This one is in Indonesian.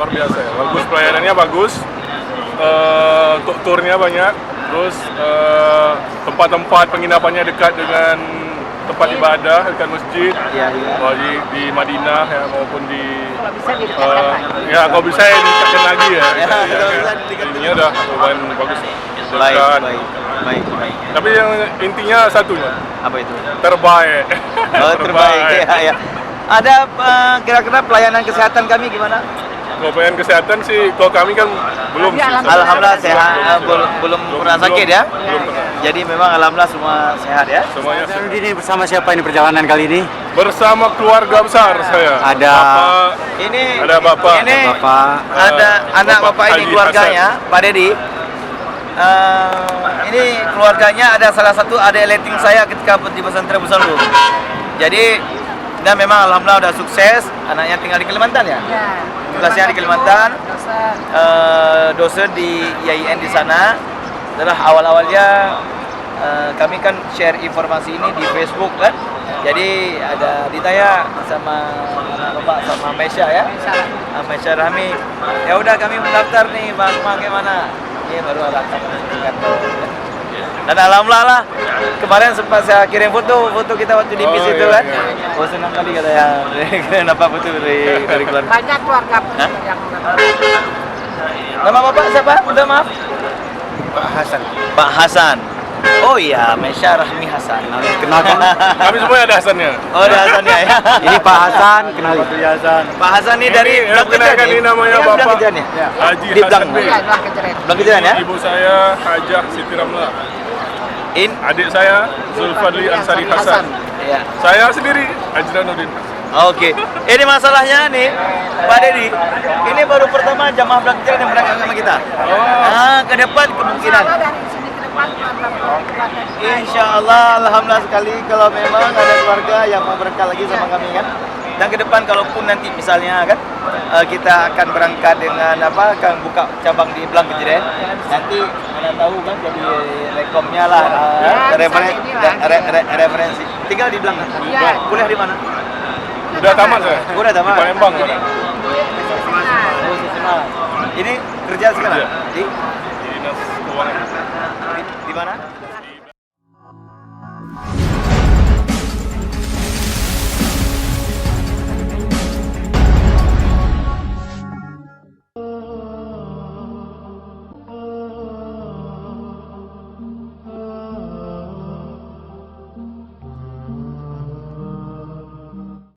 luar biasa ya. Bagus, pelayanannya bagus, untuk turnya banyak, terus tempat-tempat penginapannya dekat dengan tempat ibadah, dekat masjid, di Madinah ya, maupun di ya kalau bisa ya ditingkatkan lagi ya. Ininya udah lumayan bagus. Baik. Tapi yang intinya satunya. Apa itu? Terbaik. Oh, terbaik. Ya. Ada kira-kira pelayanan kesehatan kami gimana? Kalau pelayanan kesehatan sih, kalau kami kan belum sih. Alhamdulillah sehat, belum pernah sakit ya. Belum pernah. Jadi memang alhamdulillah semua sehat ya. Semuanya Ini bersama siapa ini perjalanan kali ini? bersama keluarga besar saya. Ada Bapak, Ini ada bapak. Ini Bapak, ada anak Bapak bapak ini Haji keluarganya, Pak Dedi. Ini keluarganya ada salah satu adik letting saya ketika di pesantren Busandu. Jadi dan memang alhamdulillah udah sukses. Anaknya tinggal di Kalimantan ya. Tugasnya di Kalimantan. Dosen di IAIN di sana. Adalah awal-awalnya kami kan share informasi ini di Facebook kan. Jadi ada ditanya sama Bapak sama Mesya ya. Mesya Rahmi. Ya udah kami mendaftar nih Bang bagaimana? Ini baru datang ke kantor. Dan alhamdulillah lah, kemarin sempat saya kirim foto kita waktu di bis itu kan. Oh senang kali kata ya, keren apa foto dari keluarga. Banyak keluarga yang Nama bapak siapa? Udah maaf. Pak Hasan. Pak Hasan. Oh iya, Mesya Rahmi Hasan. Kenalkan. Kami semua ada Hasannya. Oh ada Hasannya ya. Ini Pak Hasan, kenalin. Pak Hasan ini dari Yang kenalkan ini namanya Bapak Haji Di Hasan belakang. B. Belakang jalan ya. Ibu saya Hajah Siti Ramlah. Adik saya Zulfadli Ansari Hasan. Iya. Saya sendiri Ajranuddin. Oke. Ini masalahnya nih, Pak Dedi. Ini baru pertama jamaah belakang yang berangkat sama kita. Ke depan kemungkinan. Insya Allah, alhamdulillah sekali kalau memang ada keluarga yang mau berangkat lagi sama kami kan. Dan ke depan kalaupun nanti misalnya kan kita akan berangkat dengan akan buka cabang di Belang Kejadian. Nanti mana tahu kan jadi rekomnya lah referensi. Tinggal di Belang kan? Kuliah di mana? Udah tamat saya. Udah tamat. Di Palembang. Ini ini kerja sekarang? Iya. Di Dinas Keuangan. di mana?